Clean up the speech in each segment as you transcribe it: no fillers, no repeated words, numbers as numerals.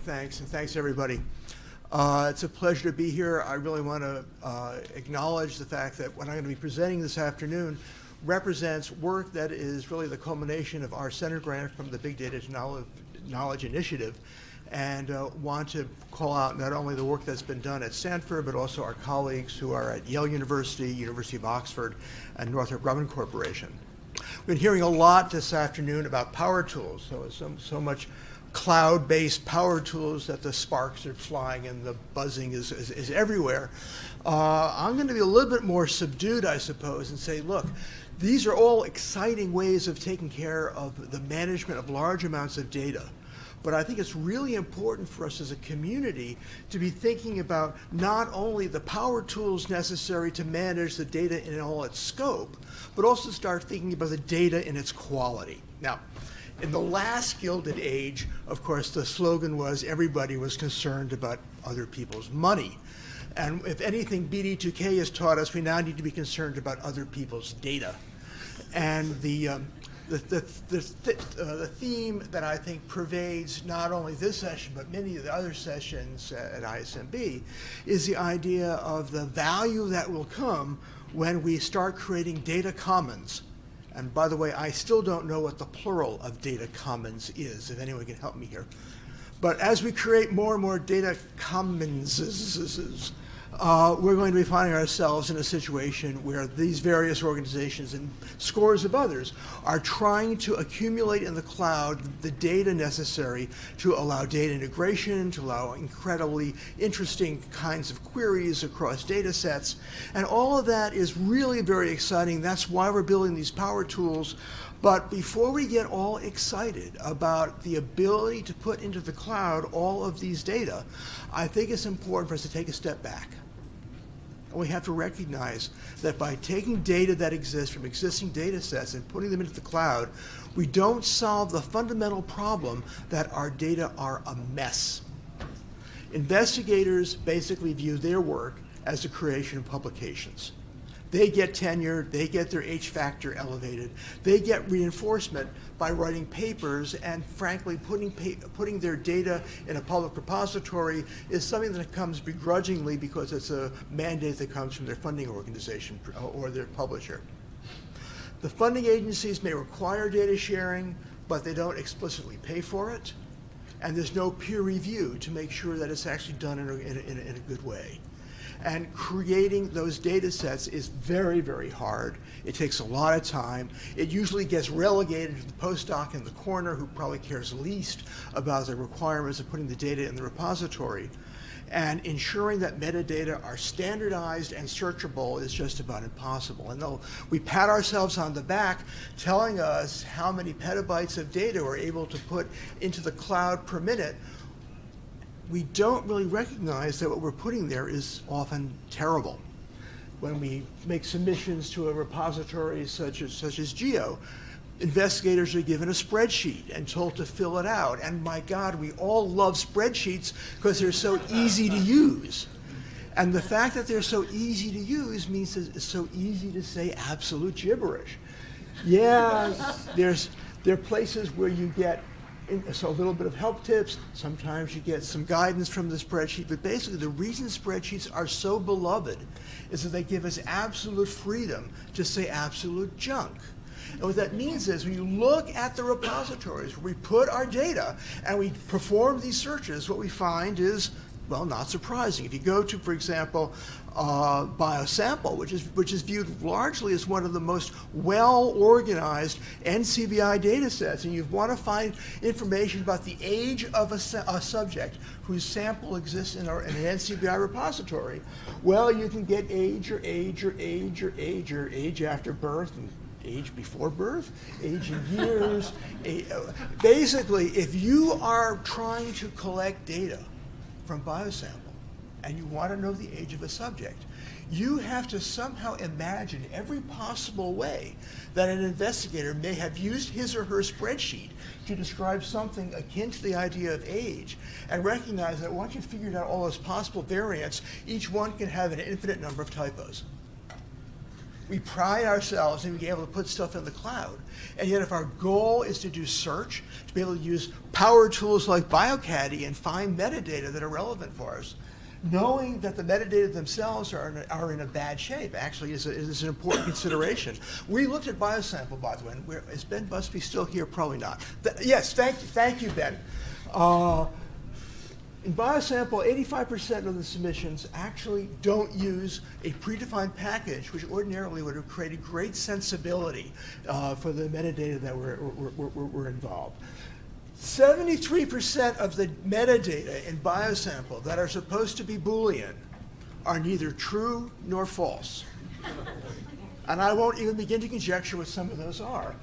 Thanks, and thanks everybody. It's a pleasure to be here. I really want to acknowledge the fact that what I'm going to be presenting this afternoon represents work that is really the culmination of our Center grant from the Big Data Knowledge Initiative, and want to call out not only the work that's been done at Stanford, but also our colleagues who are at Yale University, University of Oxford, and Northrop Grumman Corporation. We've been hearing a lot this afternoon about power tools, so much cloud-based power tools that the sparks are flying and the buzzing is everywhere. I'm going to be a little bit more subdued, I suppose, and say, look, these are all exciting ways of taking care of the management of large amounts of data. But I think it's really important for us as a community to be thinking about not only the power tools necessary to manage the data in all its scope, but also start thinking about the data in its quality. Now, in the last Gilded Age, of course, the slogan was everybody was concerned about other people's money. And if anything, BD2K has taught us we now need to be concerned about other people's data. And the theme that I think pervades not only this session, but many of the other sessions at ISMB is the idea of the value that will come when we start creating data commons. And by the way, I still don't know what the plural of data commons is, if anyone can help me here. But as we create more and more data commons, we're going to be finding ourselves in a situation where these various organizations and scores of others are trying to accumulate in the cloud the data necessary to allow data integration, to allow incredibly interesting kinds of queries across data sets. And all of that is really very exciting. That's why we're building these power tools. But before we get all excited about the ability to put into the cloud all of these data, I think it's important for us to take a step back. And we have to recognize that by taking data that exists from existing data sets and putting them into the cloud, we don't solve the fundamental problem that our data are a mess. Investigators basically view their work as the creation of publications. They get tenure, they get their H factor elevated, they get reinforcement by writing papers, and frankly, putting their data in a public repository is something that comes begrudgingly because it's a mandate that comes from their funding organization or their publisher. The funding agencies may require data sharing, but they don't explicitly pay for it, and there's no peer review to make sure that it's actually done in a good way. And creating those data sets is very, very hard. It takes a lot of time. It usually gets relegated to the postdoc in the corner who probably cares least about the requirements of putting the data in the repository. And ensuring that metadata are standardized and searchable is just about impossible. And though we pat ourselves on the back telling us how many petabytes of data we're able to put into the cloud per minute, we don't really recognize that what we're putting there is often terrible. When we make submissions to a repository such as GEO, investigators are given a spreadsheet and told to fill it out. And my God, we all love spreadsheets because they're so easy to use. And the fact that they're so easy to use means that it's so easy to say absolute gibberish. Yeah, there are places where you get so a little bit of help tips, sometimes you get some guidance from the spreadsheet, but basically the reason spreadsheets are so beloved is that they give us absolute freedom to say absolute junk. And what that means is when you look at the repositories where we put our data and we perform these searches, what we find is, well, not surprising. If you go to, for example, BioSample, which is viewed largely as one of the most well-organized NCBI data sets, and you want to find information about the age of a subject whose sample exists in an NCBI repository, well, you can get age or age or age or age or age after birth, and age before birth, age in years. Basically, if you are trying to collect data from BioSample, and you want to know the age of a subject, you have to somehow imagine every possible way that an investigator may have used his or her spreadsheet to describe something akin to the idea of age, and recognize that once you've figured out all those possible variants, each one can have an infinite number of typos. We pride ourselves in being able to put stuff in the cloud. And yet if our goal is to do search, to be able to use power tools like BioCaddy and find metadata that are relevant for us, knowing that the metadata themselves are in a bad shape actually is an important consideration. We looked at BioSample, by the way. Is Ben Busby still here? Probably not. Yes, thank you, Ben. In BioSample, 85% of the submissions actually don't use a predefined package, which ordinarily would have created great sensibility for the metadata that were involved. 73% of the metadata in BioSample that are supposed to be Boolean are neither true nor false. And I won't even begin to conjecture what some of those are.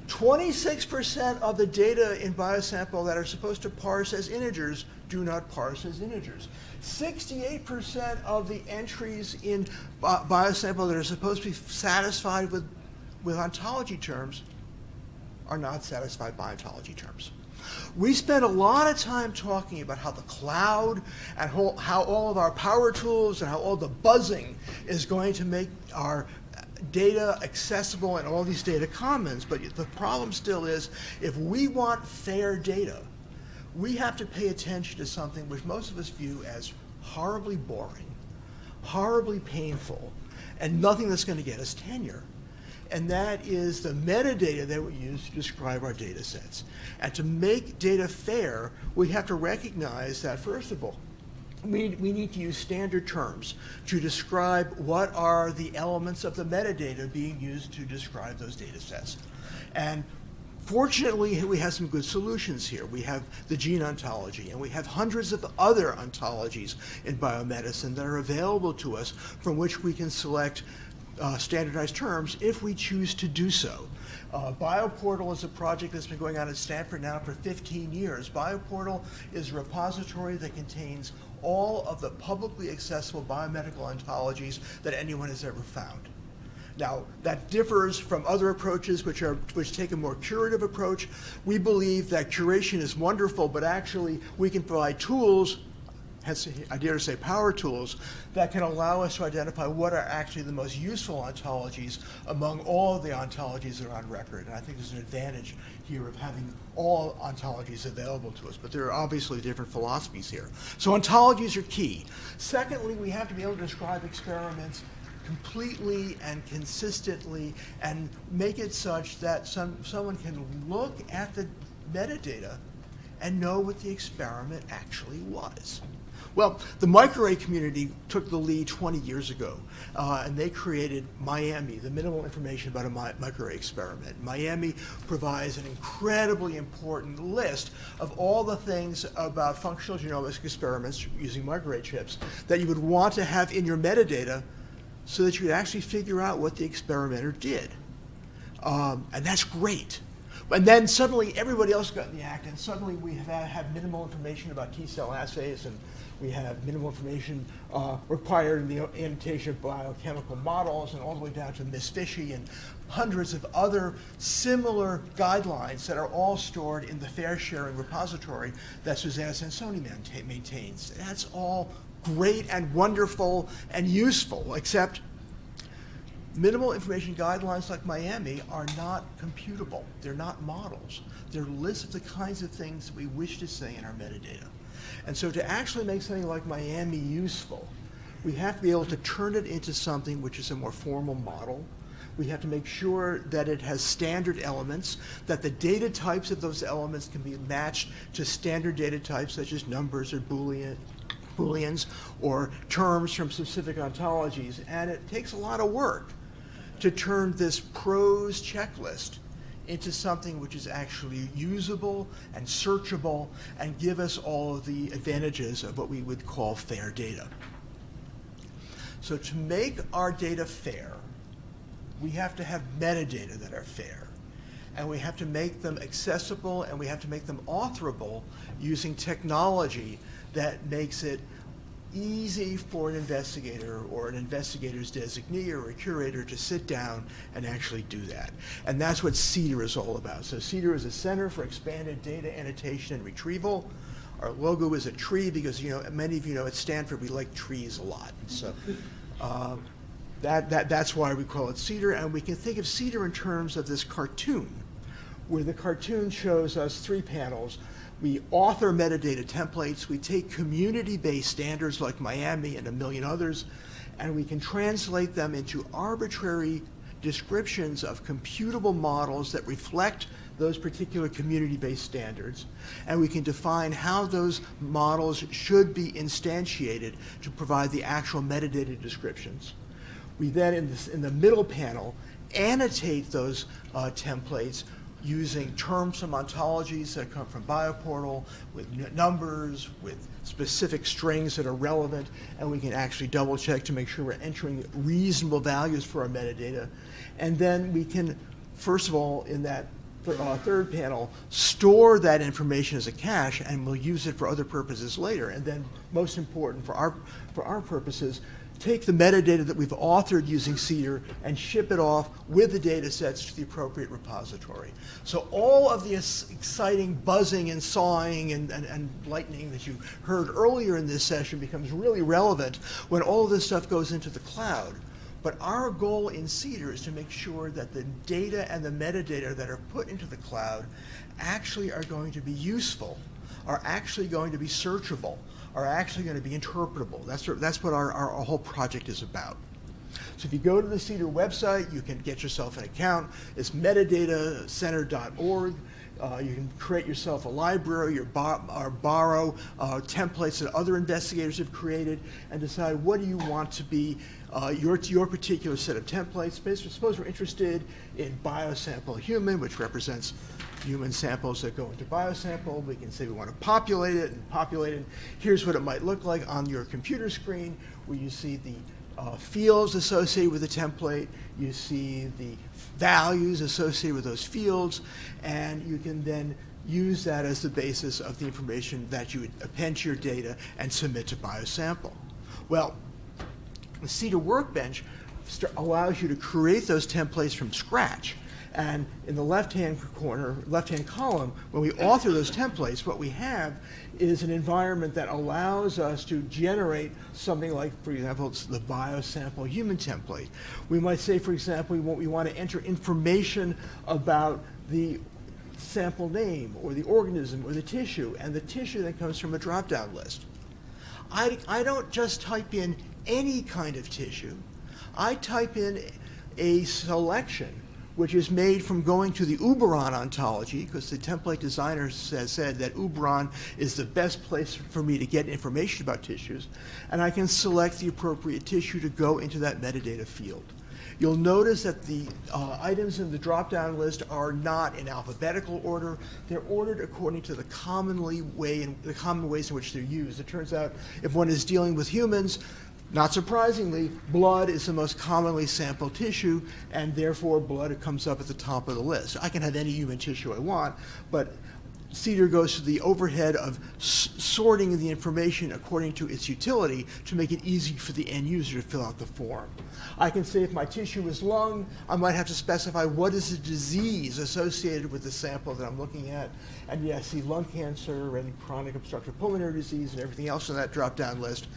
26% of the data in BioSample that are supposed to parse as integers do not parse as integers. 68% of the entries in BioSample that are supposed to be satisfied with ontology terms are not satisfied by ontology terms. We spent a lot of time talking about how the cloud and how all of our power tools and how all the buzzing is going to make our data accessible in all these data commons, but the problem still is if we want fair data, we have to pay attention to something which most of us view as horribly boring, horribly painful, and nothing that's going to get us tenure. And that is the metadata that we use to describe our data sets. And to make data fair, we have to recognize that, first of all, we need to use standard terms to describe what are the elements of the metadata being used to describe those data sets. And fortunately, we have some good solutions here. We have the gene ontology, and we have hundreds of other ontologies in biomedicine that are available to us from which we can select standardized terms if we choose to do so. BioPortal is a project that's been going on at Stanford now for 15 years. BioPortal is a repository that contains all of the publicly accessible biomedical ontologies that anyone has ever found. Now, that differs from other approaches which take a more curative approach. We believe that curation is wonderful, but actually we can provide tools, hence I dare to say power tools, that can allow us to identify what are actually the most useful ontologies among all of the ontologies that are on record. And I think there's an advantage here of having all ontologies available to us, but there are obviously different philosophies here. So ontologies are key. Secondly, we have to be able to describe experiments completely and consistently and make it such that someone can look at the metadata and know what the experiment actually was. Well, the microarray community took the lead 20 years ago, and they created MIAME, the minimal information about a microarray experiment. MIAME provides an incredibly important list of all the things about functional genomics experiments using microarray chips that you would want to have in your metadata so that you could actually figure out what the experimenter did. And that's great. And then suddenly everybody else got in the act, and suddenly we have minimal information about T-cell assays, and we have minimal information required in the annotation of biochemical models, and all the way down to MIS-FISHI and hundreds of other similar guidelines that are all stored in the fair sharing repository that Susanna Sansoni maintains. That's all great and wonderful and useful, except minimal information guidelines like MIAME are not computable. They're not models. They're lists of the kinds of things that we wish to say in our metadata. And so to actually make something like MIAME useful, we have to be able to turn it into something which is a more formal model. We have to make sure that it has standard elements, that the data types of those elements can be matched to standard data types such as numbers or Booleans or terms from specific ontologies. And it takes a lot of work to turn this prose checklist into something which is actually usable and searchable and give us all of the advantages of what we would call fair data. So to make our data fair, we have to have metadata that are fair. And we have to make them accessible, and we have to make them authorable using technology that makes it easy for an investigator or an investigator's designee or a curator to sit down and actually do that. And that's what CEDAR is all about. So CEDAR is a Center for Expanded Data Annotation and Retrieval. Our logo is a tree because, you know, many of you know at Stanford we like trees a lot. So That's why we call it CEDAR, and we can think of CEDAR in terms of this cartoon, where the cartoon shows us 3 panels. We author metadata templates, we take community-based standards like MIAME and a million others, and we can translate them into arbitrary descriptions of computable models that reflect those particular community-based standards, and we can define how those models should be instantiated to provide the actual metadata descriptions. We then, in the middle panel, annotate those templates using terms from ontologies that come from BioPortal, with numbers, with specific strings that are relevant, and we can actually double check to make sure we're entering reasonable values for our metadata. And then we can, first of all, in that third panel, store that information as a cache, and we'll use it for other purposes later. And then, most important for our purposes, take the metadata that we've authored using CEDAR and ship it off with the data sets to the appropriate repository. So all of the exciting buzzing and sawing and lightning that you heard earlier in this session becomes really relevant when all of this stuff goes into the cloud. But our goal in CEDAR is to make sure that the data and the metadata that are put into the cloud actually are going to be useful, are actually going to be searchable, are actually going to be interpretable. That's what our whole project is about. So if you go to the CEDAR website, you can get yourself an account. It's metadatacenter.org. You can create yourself a library or borrow templates that other investigators have created and decide what do you want to be your particular set of templates. Suppose we're interested in BioSample human, which represents human samples that go into BioSample. We can say we want to populate it, and populate it. Here's what it might look like on your computer screen, where you see the fields associated with the template, you see the values associated with those fields, and you can then use that as the basis of the information that you would append to your data and submit to BioSample. Well, the CEDAR Workbench allows you to create those templates from scratch. And in the left-hand corner, left-hand column, when we author those templates, what we have is an environment that allows us to generate something like, for example, it's the BioSample human template. We might say, for example, we want to enter information about the sample name or the organism or the tissue, and the tissue that comes from a drop-down list. I don't just type in any kind of tissue. I type in a selection which is made from going to the Uberon ontology, because the template designer has said that Uberon is the best place for me to get information about tissues, and I can select the appropriate tissue to go into that metadata field. You'll notice that the items in the drop-down list are not in alphabetical order. They're ordered according to the common ways in which they're used. It turns out if one is dealing with humans, not surprisingly, blood is the most commonly sampled tissue, and therefore blood comes up at the top of the list. I can have any human tissue I want, but CEDAR goes to the overhead of sorting the information according to its utility to make it easy for the end user to fill out the form. I can say if my tissue is lung, I might have to specify what is the disease associated with the sample that I'm looking at. And yeah, I see lung cancer and chronic obstructive pulmonary disease and everything else on that drop-down list.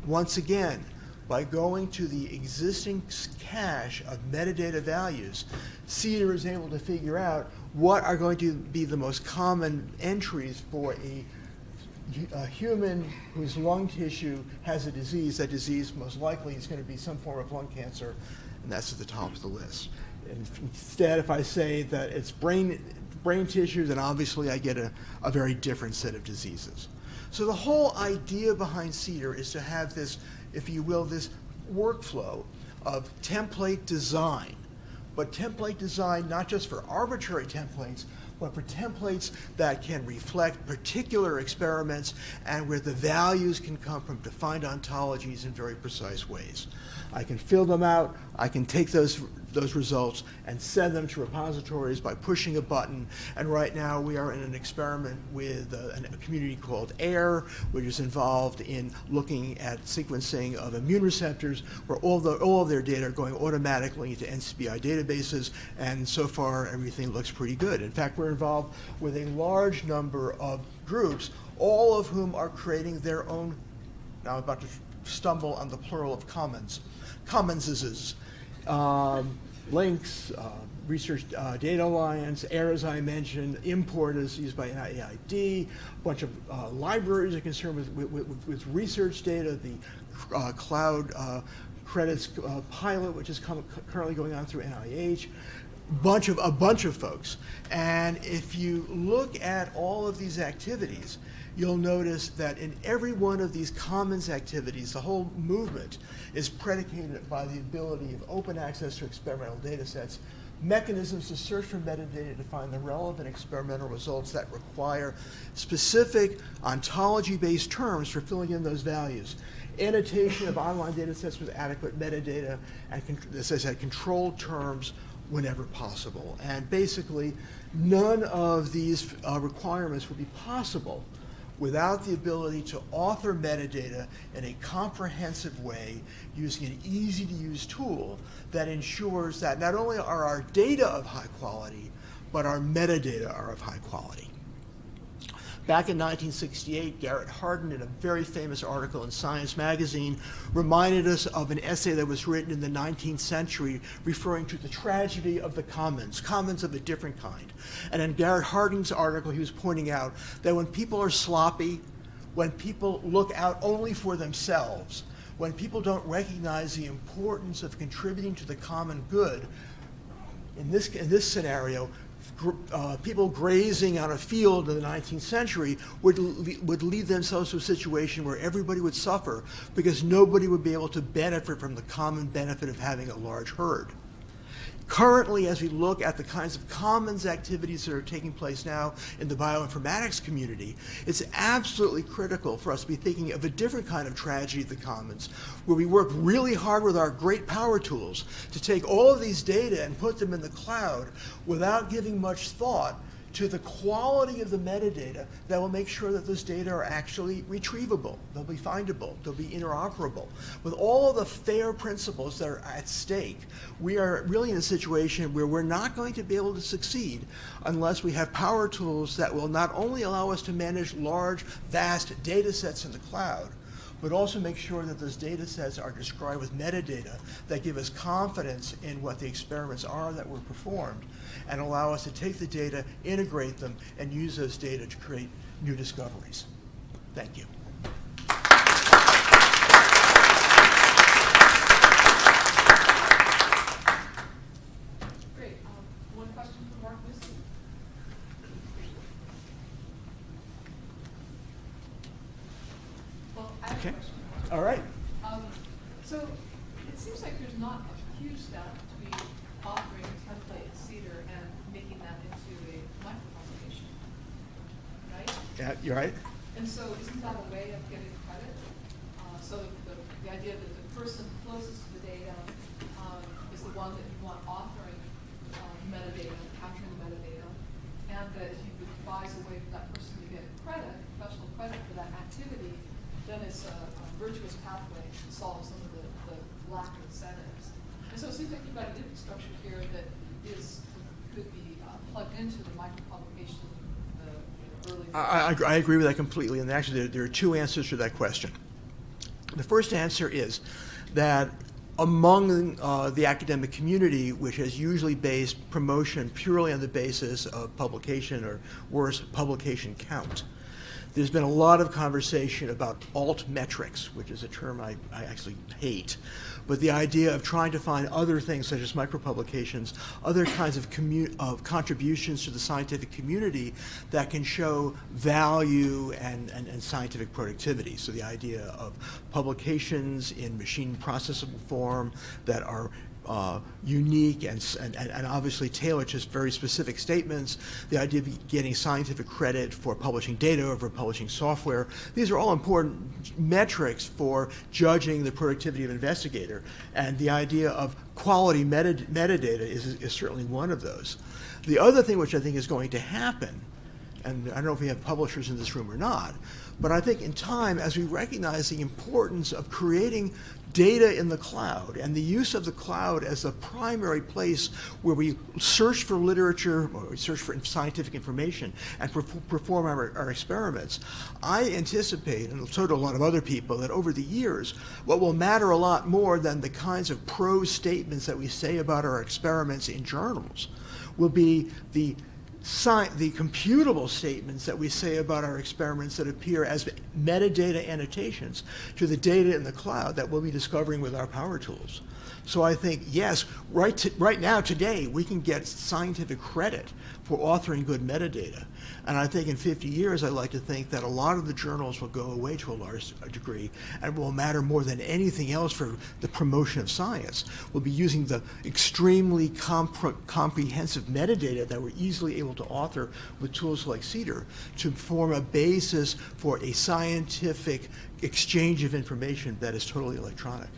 Once again, by going to the existing cache of metadata values, CEDAR is able to figure out what are going to be the most common entries for a human whose lung tissue has a disease. That disease most likely is going to be some form of lung cancer, and that's at the top of the list. And instead, if I say that it's brain tissue, then obviously I get a very different set of diseases. So the whole idea behind CEDAR is to have this, if you will, this workflow of template design. But template design not just for arbitrary templates, but for templates that can reflect particular experiments and where the values can come from defined ontologies in very precise ways. I can fill them out, I can take those results and send them to repositories by pushing a button. And right now we are in an experiment with a community called AIR, which is involved in looking at sequencing of immune receptors, where all of their data are going automatically into NCBI databases, and so far everything looks pretty good. In fact, we're involved with a large number of groups, all of whom are creating their own, now I'm about to stumble on the plural of commons. Commons links, research data alliance, errors I mentioned, import is used by NIAID, a bunch of libraries are concerned with research data, the cloud credits pilot, which is currently going on through NIH, a bunch of folks. And if you look at all of these activities, you'll notice that in every one of these commons activities, the whole movement is predicated by the ability of open access to experimental data sets, mechanisms to search for metadata to find the relevant experimental results that require specific ontology-based terms for filling in those values, annotation of online data sets with adequate metadata, and, as I said, controlled terms whenever possible. And basically, none of these requirements would be possible without the ability to author metadata in a comprehensive way using an easy-to-use tool that ensures that not only are our data of high quality, but our metadata are of high quality. Back in 1968, Garrett Hardin, in a very famous article in Science magazine, reminded us of an essay that was written in the 19th century referring to the tragedy of the commons of a different kind. And in Garrett Hardin's article, he was pointing out that when people are sloppy, when people look out only for themselves, when people don't recognize the importance of contributing to the common good, in this scenario, people grazing on a field in the 19th century would lead themselves to a situation where everybody would suffer because nobody would be able to benefit from the common benefit of having a large herd. Currently, as we look at the kinds of commons activities that are taking place now in the bioinformatics community, it's absolutely critical for us to be thinking of a different kind of tragedy of the commons, where we work really hard with our great power tools to take all of these data and put them in the cloud without giving much thought to the quality of the metadata that will make sure that those data are actually retrievable, they'll be findable, they'll be interoperable. With all of the FAIR principles that are at stake, we are really in a situation where we're not going to be able to succeed unless we have power tools that will not only allow us to manage large, vast data sets in the cloud, but also make sure that those data sets are described with metadata that give us confidence in what the experiments are that were performed, and allow us to take the data, integrate them, and use those data to create new discoveries. Thank you. Great. One question from Mark Musen. Well, I have a question. All right. So it seems like there's not a huge step between authoring a template seeder and making that into a micropublication, right? Yeah, you're right. And so isn't that a way of getting credit? So the idea that the person closest to the data is the one that you want authoring metadata, capturing the metadata, and that if you could devise a way for that person to get credit, professional credit for that activity, then it's a virtuous pathway to solve some of the lack of incentives. And so it seems like you've got an infrastructure here that could be plugged into the micropublication, the early. I agree with that completely, and actually there are two answers to that question. The first answer is that among the academic community, which has usually based promotion purely on the basis of publication, or worse, publication count, there's been a lot of conversation about alt metrics, which is a term I actually hate, but the idea of trying to find other things such as micropublications, other kinds of contributions to the scientific community that can show value and scientific productivity. So the idea of publications in machine processable form that are unique and obviously tailored to very specific statements, the idea of getting scientific credit for publishing data over publishing software. These are all important metrics for judging the productivity of an investigator, and the idea of quality metadata is certainly one of those. The other thing which I think is going to happen and I don't know if we have publishers in this room or not, but I think in time, as we recognize the importance of creating data in the cloud and the use of the cloud as the primary place where we search for literature, or we search for scientific information, and perform our experiments, I anticipate, and so do a lot of other people, that over the years, what will matter a lot more than the kinds of prose statements that we say about our experiments in journals will be the computable statements that we say about our experiments that appear as metadata annotations to the data in the cloud that we'll be discovering with our power tools. So I think, yes, right now, today, we can get scientific credit for authoring good metadata. And I think in 50 years, I'd like to think that a lot of the journals will go away to a large degree and will matter more than anything else for the promotion of science. We'll be using the extremely comprehensive metadata that we're easily able to author with tools like CEDAR to form a basis for a scientific exchange of information that is totally electronic.